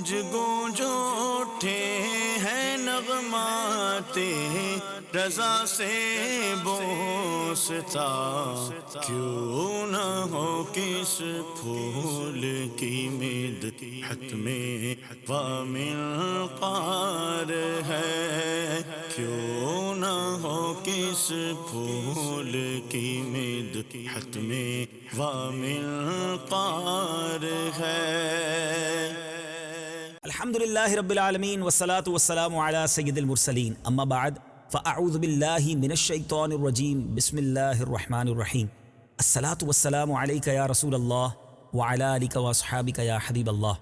گونج گونج اٹھے ہیں نغمات رضا سے بوستا، کیوں نہ ہو کس پھول کی مدحت میں وامل قار ہے، کیوں نہ ہو کس پھول کی مدحت میں وامل قار ہے۔ الحمدللہ رب العالمین والصلاة والسلام علی سید المرسلین، اما بعد فاعوذ باللہ من الشیطان الرجیم، بسم اللہ الرحمن الرحیم۔ الصلاة والسلام علیک یا رسول اللہ وعلی آلک واصحابک یا حبیب اللہ،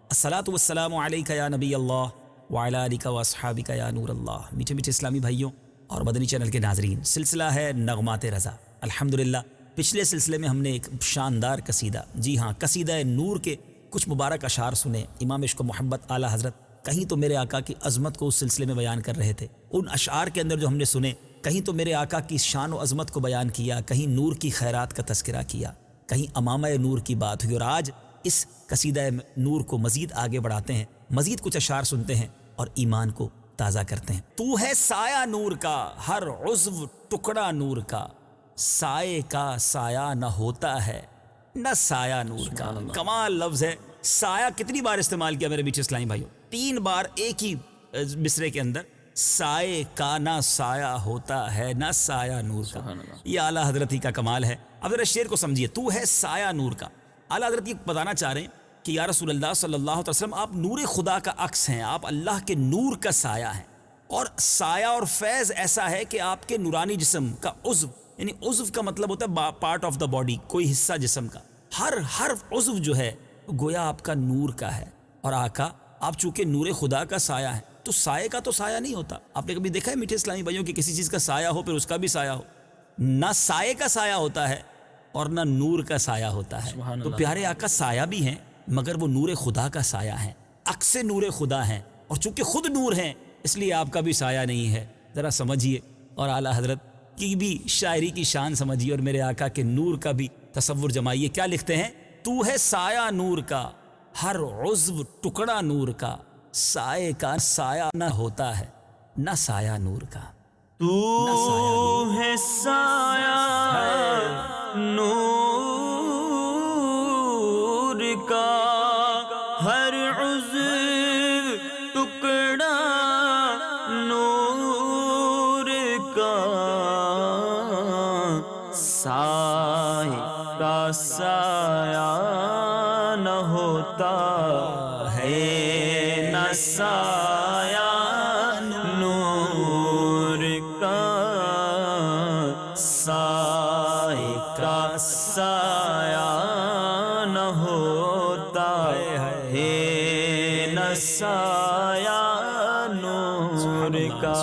الصلاة والسلام علیک یا نبی اللہ وعلی آلک واصحابک یا نور اللہ۔ میٹھے میٹھے اسلامی بھائیوں اور مدنی چینل کے ناظرین، سلسلہ ہے نغمات رضا۔ الحمدللہ پچھلے سلسلے میں ہم نے ایک شاندار قصیدہ، جی ہاں قصیدہ نور کے کچھ مبارک اشعار سنے۔ امام عشق و محبت اعلیٰ حضرت کہیں تو میرے آقا کی عظمت کو اس سلسلے میں بیان کر رہے تھے۔ ان اشعار کے اندر جو ہم نے سنے، کہیں تو میرے آقا کی شان و عظمت کو بیان کیا، کہیں نور کی خیرات کا تذکرہ کیا، کہیں امامہ نور کی بات ہوئی، اور آج اس قصیدہ نور کو مزید آگے بڑھاتے ہیں، مزید کچھ اشعار سنتے ہیں اور ایمان کو تازہ کرتے ہیں۔ تو ہے سایہ نور کا، ہر عضو ٹکڑا نور کا، سائے کا سایہ نہ ہوتا ہے نہ سایہ نور کا۔ کمال لفظ ہے، سایہ کتنی بار استعمال کیا میرے میٹھے اسلامی بھائیوں؟ 3 بار ایک ہی مصرے کے اندر، سائے کا نہ سایہ ہوتا ہے نہ سایہ نور کا۔ یہ اعلیٰ حضرت ہی کا کمال ہے۔ اب ذرا شعر کو سمجھیے، تو ہے سایہ نور کا۔ اعلیٰ حضرت یہ بتانا چاہ رہے ہیں کہ یا رسول اللہ صلی اللہ علیہ وسلم، آپ نور خدا کا عکس ہیں، آپ اللہ کے نور کا سایہ ہیں، اور سایہ اور فیض ایسا ہے کہ آپ کے نورانی جسم کا عضو، یعنی عضو کا مطلب ہوتا ہے پارٹ آف دا باڈی، کوئی حصہ جسم کا، ہر عضو جو ہے گویا آپ کا نور کا ہے۔ اور آقا آپ چونکہ نور خدا کا سایہ ہے، تو سایہ کا تو سایہ نہیں ہوتا۔ آپ نے کبھی دیکھا ہے میٹھے اسلامی بھائیوں کہ کسی چیز کا سایہ ہو پھر اس کا بھی سایہ ہو؟ نہ سایہ کا سایہ ہوتا ہے اور نہ نور کا سایہ ہوتا ہے۔ تو پیارے آقا سایہ بھی ہیں مگر وہ نور خدا کا سایہ ہیں، عکس نور خدا ہیں، اور چونکہ خود نور ہیں اس لیے آپ کا بھی سایہ نہیں ہے۔ ذرا سمجھیے اور اعلیٰ حضرت کی بھی شاعری کی شان سمجھیے اور میرے آقا کے نور کا بھی تصور جمائیے۔ کیا لکھتے ہیں؟ تو ہے سایہ نور کا، ہر عضو ٹکڑا نور کا، سائے کا سایہ نہ ہوتا ہے نہ سایہ نور کا۔ تو ہے سایہ نور کا، ہر عضو ٹکڑا نور کا، سایہ کا سایہ نہ ہوتا ہے نہ سایہ نور کا، سایہ کا سایہ نہ ہوتا ہے نہ سایہ نور کا۔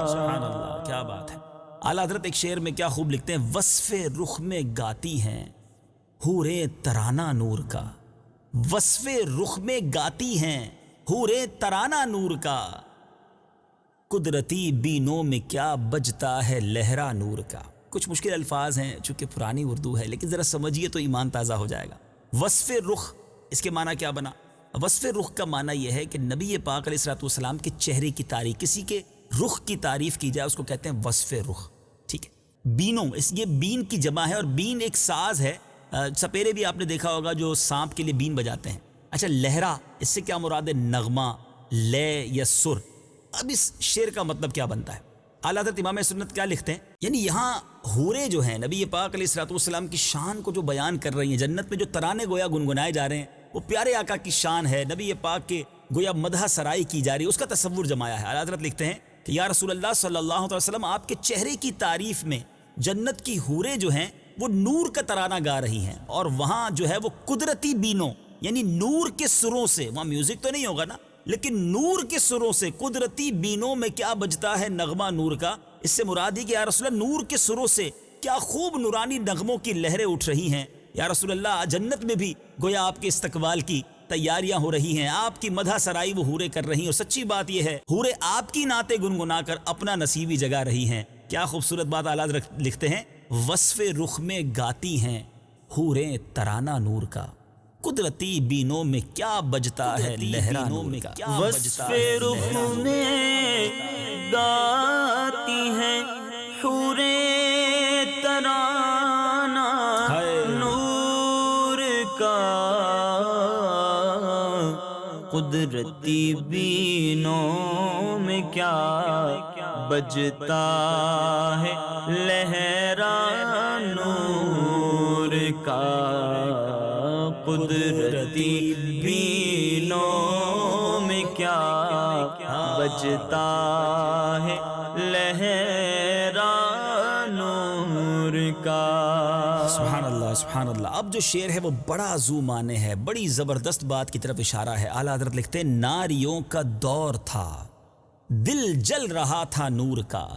سبحان اللہ، کیا بات ہے۔ اعلیٰ حضرت ایک شعر میں کیا خوب لکھتے ہیں، وصف رخ میں گاتی ہیں حوریں ترانہ نور کا، وصف رخ میں گاتی ہیں حوریں ترانہ نور کا، قدرتی بینوں میں کیا بجتا ہے لہرا نور کا۔ کچھ مشکل الفاظ ہیں چونکہ پرانی اردو ہے، لیکن ذرا سمجھیے تو ایمان تازہ ہو جائے گا۔ وصف رخ، اس کے معنی کیا بنا؟ وصف رخ کا معنی یہ ہے کہ نبی پاک علیہ الصلوۃ والسلام کے چہرے کی تعریف، کسی کے رخ کی تعریف کی جائے، اس کو کہتے ہیں وصف رخ۔ ٹھیک ہے، بینوں، یہ بین کی جمع ہے، اور بین ایک ساز ہے۔ سپیرے بھی آپ نے دیکھا ہوگا جو سانپ کے لیے بین بجاتے ہیں۔ اچھا، لہرا، اس سے کیا مراد ہے؟ نغمہ، لے یا سر۔ اب اس شعر کا مطلب کیا بنتا ہے؟ اعلیٰ حضرت امام سنت کیا لکھتے ہیں؟ یعنی یہاں حوریں جو ہیں نبی پاک علیہ الصلوۃ والسلام کی شان کو جو بیان کر رہی ہیں، جنت میں جو ترانے گویا گنگنائے جا رہے ہیں، وہ پیارے آقا کی شان ہے، نبی پاک کے گویا مدح سرائی کی جا رہی ہے، اس کا تصور جمایا ہے۔ اعلیٰ حضرت لکھتے ہیں کہ یا رسول اللہ صلی اللہ علیہ وسلم، آپ کے چہرے کی تعریف میں جنت کی حوریں جو ہیں وہ نور کا ترانہ گا رہی ہیں، اور وہاں جو ہے وہ قدرتی بینوں، یعنی نور کے سروں سے، وہاں میوزک تو نہیں ہوگا نا، لیکن نور کے سروں سے، قدرتی بینوں میں کیا بجتا ہے نغمہ نور کا۔ اس سے مراد ہے کہ یا رسول اللہ، نور کے سروں سے کیا خوب نورانی نغموں کی لہریں اٹھ رہی ہیں۔ یا رسول اللہ، جنت میں بھی گویا آپ کے استقبال کی تیاریاں ہو رہی ہیں، آپ کی مدح سرائی وہ حوریں کر رہی ہیں، اور سچی بات یہ ہے حوریں آپ کی نعتیں گنگنا کر اپنا نصیبی جگا رہی ہیں۔ کیا خوبصورت بات اعلیٰ لکھتے ہیں، وصف رخ میں گاتی ہیں حوریں ترانہ نور کا، قدرتی بینوں میں کیا بجتا ہے لہرا نور کا، وصف رخ میں گاتی ہیں حور ترانہ نور کا، قدرتی بینوں میں کیا بجتا ہے لہرا نور کا، قدرتی بینوں میں کیا بجتا ہے لہرا نور کا۔ سبحان اللہ سبحان اللہ۔ اب جو شعر ہے وہ بڑا ذو معنی ہے، بڑی زبردست بات کی طرف اشارہ ہے۔ اعلیٰ حضرت لکھتے ہیں ناریوں کا دور تھا، دل جل رہا تھا نور کا،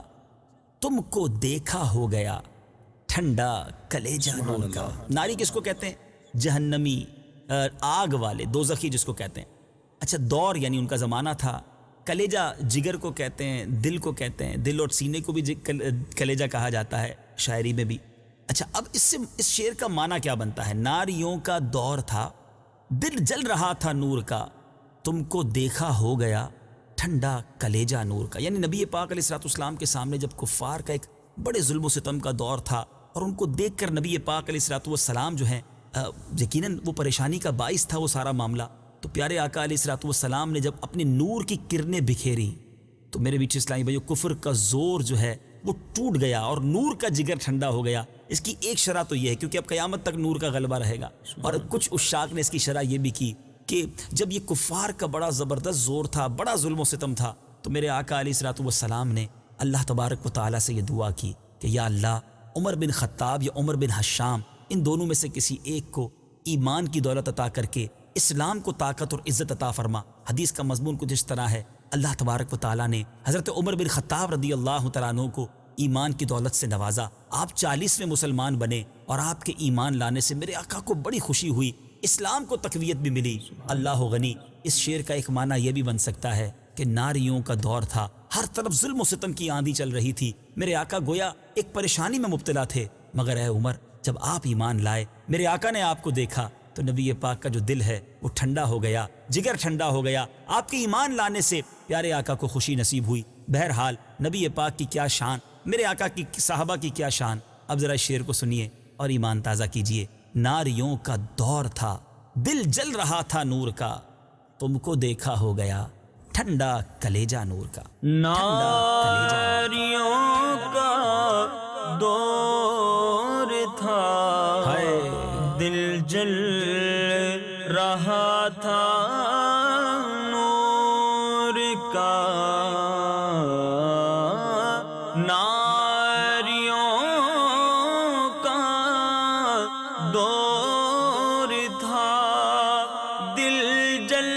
تم کو دیکھا ہو گیا ٹھنڈا کلیجہ نور کا۔ ناری کس کو کہتے ہیں؟ جہنمی، آگ والے، دوزخی جس کو کہتے ہیں۔ اچھا، دور یعنی ان کا زمانہ تھا۔ کلیجہ جگر کو کہتے ہیں، دل کو کہتے ہیں، دل اور سینے کو بھی کلیجہ کہا جاتا ہے شاعری میں بھی۔ اچھا، اب اس شعر کا معنی کیا بنتا ہے؟ ناریوں کا دور تھا، دل جل رہا تھا نور کا، تم کو دیکھا ہو گیا ٹھنڈا کلیجہ نور کا۔ یعنی نبی پاک علیہ الصلوۃ والسلام کے سامنے جب کفار کا ایک بڑے ظلم و ستم کا دور تھا اور ان کو دیکھ کر نبی پاک علیہ الصلوۃ والسلام جو ہیں یقیناً وہ پریشانی کا باعث تھا وہ سارا معاملہ، تو پیارے آقا علیہ الصلوۃ والسلام نے جب اپنے نور کی کرنیں بکھیری تو میرے بیچ اسلامی بھائیو کفر کا زور جو ہے وہ ٹوٹ گیا اور نور کا جگر ٹھنڈا ہو گیا۔ اس کی ایک شرح تو یہ ہے کیونکہ اب قیامت تک نور کا غلبہ رہے گا، اور کچھ عشاق نے اس کی شرح یہ بھی کی کہ جب یہ کفار کا بڑا زبردست زور تھا، بڑا ظلم و ستم تھا، تو میرے آقا علیہ الصلوۃ والسلام نے اللہ تبارک و تعالیٰ سے یہ دعا کی کہ یا اللہ، عمر بن خطاب یا عمر بن حشام، ان دونوں میں سے کسی ایک کو ایمان کی دولت عطا کر کے اسلام کو طاقت اور عزت عطا فرما۔ حدیث کا مضمون کچھ اس طرح ہے، اللہ تبارک و تعالیٰ نے حضرت عمر بن خطاب رضی اللہ تعالیٰ عنہ کو ایمان کی دولت سے نوازا، آپ 40ویں مسلمان بنے، اور آپ کے ایمان لانے سے میرے آقا کو بڑی خوشی ہوئی، اسلام کو تقویت بھی ملی۔ اللہ غنی۔ اس شعر کا ایک معنی یہ بھی بن سکتا ہے کہ ناریوں کا دور تھا، ہر طرف ظلم و ستم کی آندھی چل رہی تھی، میرے آقا گویا ایک پریشانی میں مبتلا تھے، مگر اے عمر، جب آپ ایمان لائے، میرے آقا نے آپ کو دیکھا تو نبی پاک کا جو دل ہے وہ ٹھنڈا ہو گیا، جگر ٹھنڈا ہو گیا، آپ کے ایمان لانے سے پیارے آقا کو خوشی نصیب ہوئی۔ بہرحال نبی پاک کی کیا شان، میرے آقا کی صحابہ کی کیا شان۔ اب ذرا شعر کو سنیے اور ایمان تازہ کیجئے۔ ناریوں کا دور تھا، دل جل رہا تھا نور کا، تم کو دیکھا ہو گیا ٹھنڈا کلیجہ نور کا۔ ناریوں کا دور تھا، دل جل رہا تھا نور کا، ناریوں کا دور تھا، دل جل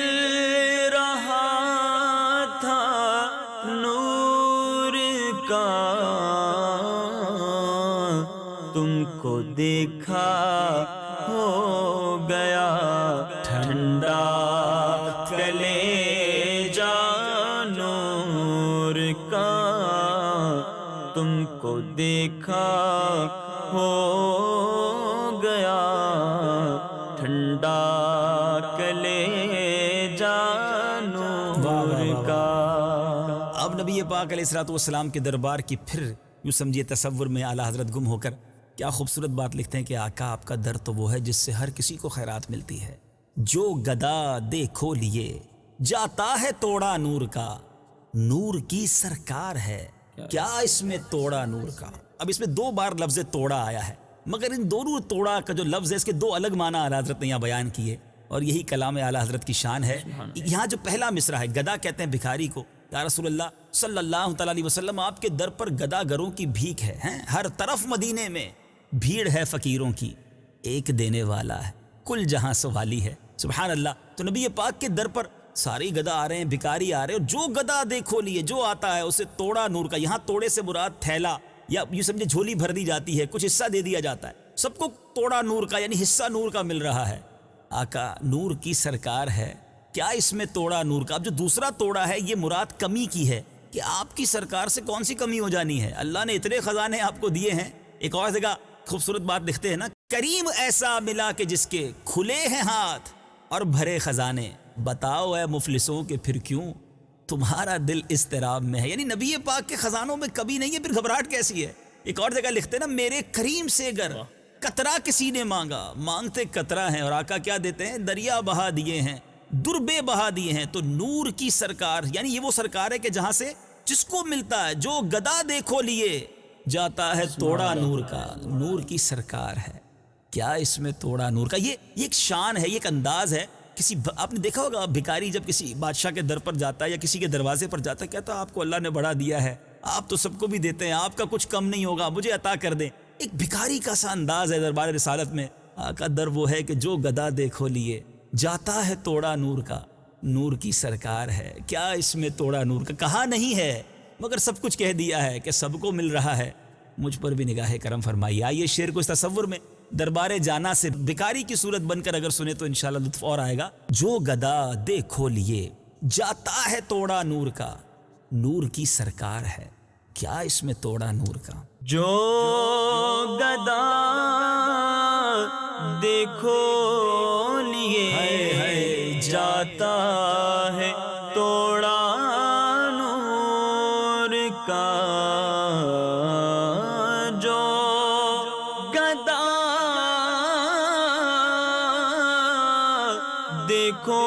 رہا تھا نور کا، تم کو دیکھا ہو گیا ٹھنڈا کلیجہ نور کا، تم کو دیکھا ہو گیا ٹھنڈا کلیجہ نور کا۔ اب نبی پاک علیہ الصلوۃ والسلام کے دربار کی پھر یوں سمجھیے تصور میں اعلیٰ حضرت گم ہو کر کیا خوبصورت بات لکھتے ہیں کہ آقا آپ کا در تو وہ ہے جس سے ہر کسی کو خیرات ملتی ہے، جو گدا دیکھو لیے جاتا ہے توڑا نور کا، نور کی سرکار ہے کیا اس میں توڑا نور کا۔ اب اس میں 2 بار لفظ توڑا آیا ہے، مگر ان دونوں توڑا کا جو لفظ ہے اس کے 2 الگ معنی اعلیٰ حضرت نے یہاں بیان کیے، اور یہی کلام اعلیٰ حضرت کی شان ہے۔ یہاں جو پہلا مصرع ہے، گدا کہتے ہیں بھکاری کو، یا رسول اللہ صلی اللہ تعالیٰ علیہ وسلم آپ کے در پر گدا گروں کی بھیک ہے، ہر طرف مدینے میں بھیڑ ہے فقیروں کی، ایک دینے والا ہے کل جہاں سوالی ہے۔ سبحان اللہ۔ تو نبی پاک کے در پر ساری گدا آ رہے ہیں، بھکاری آ رہے ہیں، اور جو گدا دیکھو لیے جو آتا ہے اسے توڑا نور کا۔ یہاں توڑے سے مراد تھیلا یا یوں سمجھے جھولی بھر دی جاتی ہے، کچھ حصہ دے دیا جاتا ہے، سب کو توڑا نور کا یعنی حصہ نور کا مل رہا ہے۔ آقا نور کی سرکار ہے کیا اس میں توڑا نور کا۔ اب جو دوسرا توڑا ہے یہ مراد کمی کی ہے کہ آپ کی سرکار سے کون سی کمی ہو جانی ہے، اللہ نے اتنے خزانے آپ کو دیے ہیں۔ ایک اور جگہ خوبصورت بات لکھتے ہیں نا کریم ایسا ملا کہ جس کے کھلے ہیں ہاتھ اور بھرے خزانے، بتاؤ اے مفلسوں کہ پھر کیوں تمہارا دل اضطراب میں ہے۔ یعنی نبی پاک کے خزانوں میں کبھی نہیں ہے، پھر گھبراہٹ کیسی ہے؟ ایک اور جگہ لکھتے ہیں نا، میرے کریم سے اگر قطرہ کسی نے مانگا، مانگتے قطرہ ہیں، اور آقا کیا دیتے ہیں؟ دریا بہا دیے ہیں، دربے بہا دیے ہیں۔ تو نور کی سرکار، یعنی یہ وہ سرکار ہے کہ جہاں سے جس کو ملتا ہے، جو گدا دیکھو لیے جاتا ہے توڑا نور کا، نور کی سرکار ہے، کیا اس میں توڑا نور کا۔ یہ ایک شان ہے، یہ ایک انداز ہے۔ آپ نے دیکھا ہوگا بھکاری جب کسی بادشاہ کے در پر جاتا ہے یا کسی کے دروازے پر جاتا ہے، کہتا ہے آپ کو اللہ نے بڑا دیا ہے، آپ تو سب کو بھی دیتے ہیں، آپ کا کچھ کم نہیں ہوگا، مجھے عطا کر دیں۔ ایک بھکاری کا سا انداز ہے دربار رسالت میں۔ آقا در وہ ہے کہ جو گدا دیکھو لیے جاتا ہے توڑا نور کا، نور کی سرکار ہے، کیا اس میں توڑا نور کا۔ کہا نہیں ہے مگر سب کچھ کہہ دیا ہے کہ سب کو مل رہا ہے، مجھ پر بھی نگاہ کرم فرمائیے۔ آئیے شعر کو اس تصور میں دربار جانا سے بھکاری کی صورت بن کر اگر سنے تو انشاءاللہ لطف اور آئے گا۔ جو گدا دیکھو لیے جاتا ہے توڑا نور کا، نور کی سرکار ہے، کیا اس میں توڑا نور کا۔ جو گدا دیکھو لیے جاتا ہے توڑا نور کا، جو گدا دیکھو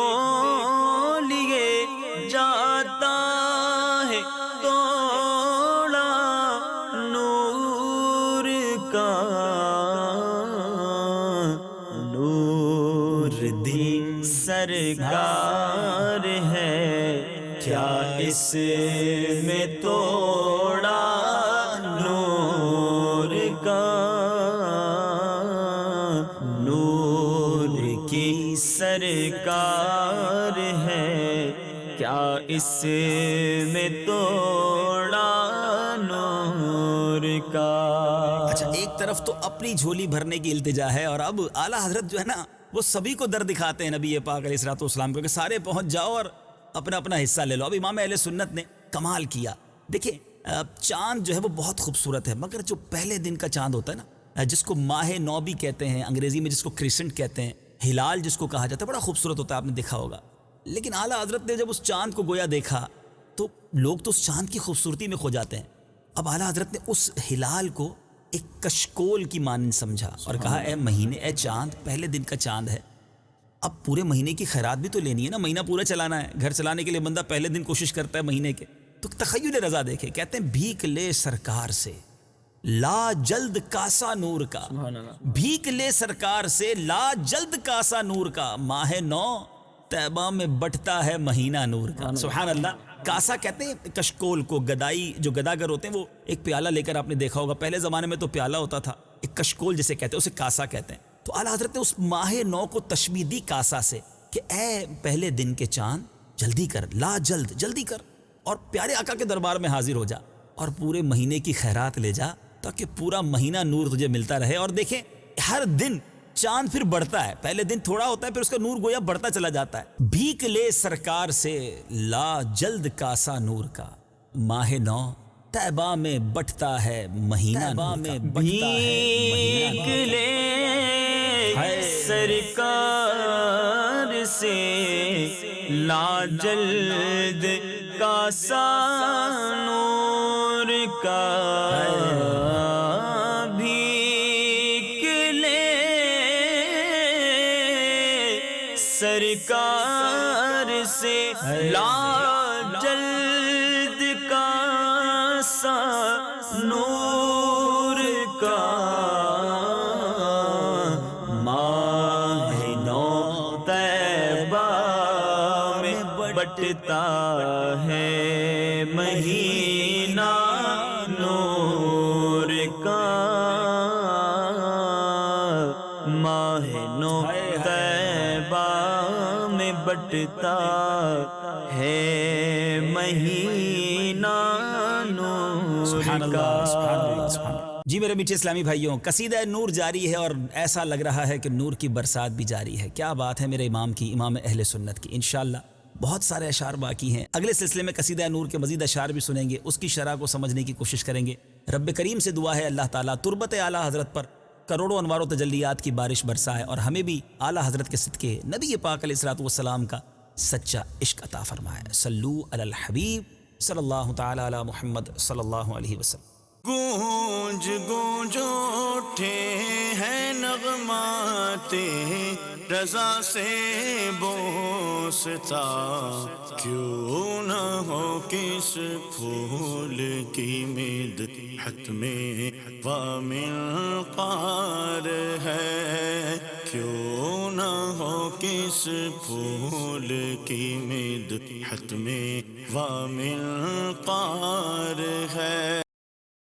لیے جاتا ہے توڑا نور کا، نور دی سرکار ہے، کیا اس میں توڑا نور کا، نور کی سرکار ہے، کیا اس میں توڑا نور کا۔ اچھا، ایک طرف تو اپنی جھولی بھرنے کی التجا ہے، اور اب اعلیٰ حضرت جو ہے نا وہ سبھی کو در دکھاتے ہیں نبی پاک علیہ الصلوۃ والسلام کو کہ سارے پہنچ جاؤ اور اپنا اپنا حصہ لے لو۔ اب امام اہل سنت نے کمال کیا۔ دیکھیں چاند جو ہے وہ بہت خوبصورت ہے، مگر جو پہلے دن کا چاند ہوتا ہے نا، جس کو ماہ نو بھی کہتے ہیں، انگریزی میں جس کو کریسنٹ کہتے ہیں، ہلال جس کو کہا جاتا ہے، بڑا خوبصورت ہوتا ہے، آپ نے دیکھا ہوگا۔ لیکن اعلیٰ حضرت نے جب اس چاند کو گویا دیکھا تو لوگ تو اس چاند کی خوبصورتی میں کھو جاتے ہیں۔ اب اعلیٰ حضرت نے اس ہلال کو ایک کشکول کی مانند سمجھا اور کہا اے مہینے، اے چاند، پہلے دن کا چاند ہے، اب پورے مہینے کی خیرات بھی تو لینی ہے نا، مہینہ پورا چلانا ہے، گھر چلانے کے لیے بندہ پہلے دن کوشش کرتا ہے مہینے کے۔ تو تخیل رضا دیکھے، کہتے ہیں بھیک لے سرکار سے لا جلد کاسا نور کا، بھیک لے سرکار سے لا جلد کاسا نور کا، ماہ نو طیبہ میں بٹتا ہے مہینہ نور کا۔ سبحان اللہ۔ کاسا کہتے ہیں کشکول کو، گدائی جو گداگر ہوتے ہیں وہ ایک پیالہ لے کر، آپ نے دیکھا ہوگا پہلے زمانے میں تو پیالہ ہوتا تھا، ایک کشکول جسے کہتے ہیں اسے کاسا کہتے ہیں۔ تو اعلیٰ حضرت نے اس ماہ نو کو تشبیہ دی کاسا سے کہ اے پہلے دن کے چاند، جلدی کر، لا جلد، جلدی کر، اور پیارے آقا کے دربار میں حاضر ہو جا اور پورے مہینے کی خیرات لے جا، تاکہ پورا مہینہ نور تجھے ملتا رہے۔ اور دیکھیں ہر دن چاند پھر بڑھتا ہے، پہلے دن تھوڑا ہوتا ہے، پھر اس کا نور گویا بڑھتا چلا جاتا ہے۔ بھیک لے سرکار سے لا جلد کاسا نور کا، ماہ نو طیبہ میں بٹتا ہے مہینہ نور کا۔ بھیک لے سرکار سے لا جلد کاسا نور کا، بھیک لے سرکار سے لا جلد کاسا نور کا، ماہ نو طیبہ میں بٹتا ہے مہینہ نور کا، ماہ نو طیبہ میں بٹتا ہے مہینہ نور کا۔ جی میرے میٹھے اسلامی بھائیوں، قصیدہ نور جاری ہے اور ایسا لگ رہا ہے کہ نور کی برسات بھی جاری ہے۔ کیا بات ہے میرے امام کی، امام اہل سنت کی۔ انشاءاللہ بہت سارے اشعار باقی ہیں، اگلے سلسلے میں قصیدہ نور کے مزید اشعار بھی سنیں گے، اس کی شرح کو سمجھنے کی کوشش کریں گے۔ رب کریم سے دعا ہے اللہ تعالیٰ تربت اعلیٰ حضرت پر کروڑوں انوار و تجلیات کی بارش برسائے اور ہمیں بھی اعلیٰ حضرت کے صدقے نبی پاک علیہ الصلوۃ والسلام کا سچا عشق عطا فرمائے۔ صلو علی الحبیب صلی اللہ تعالی علی محمد صلی اللہ علیہ وسلم۔ گونج گونج اٹھے ہیں نغمات رضا سے بوستا، کیوں نہ ہو کس پھول کی مدحت میں وامل قار ہے، کیوں نہ ہو کس پھول کی مدحت میں وامل قار ہے۔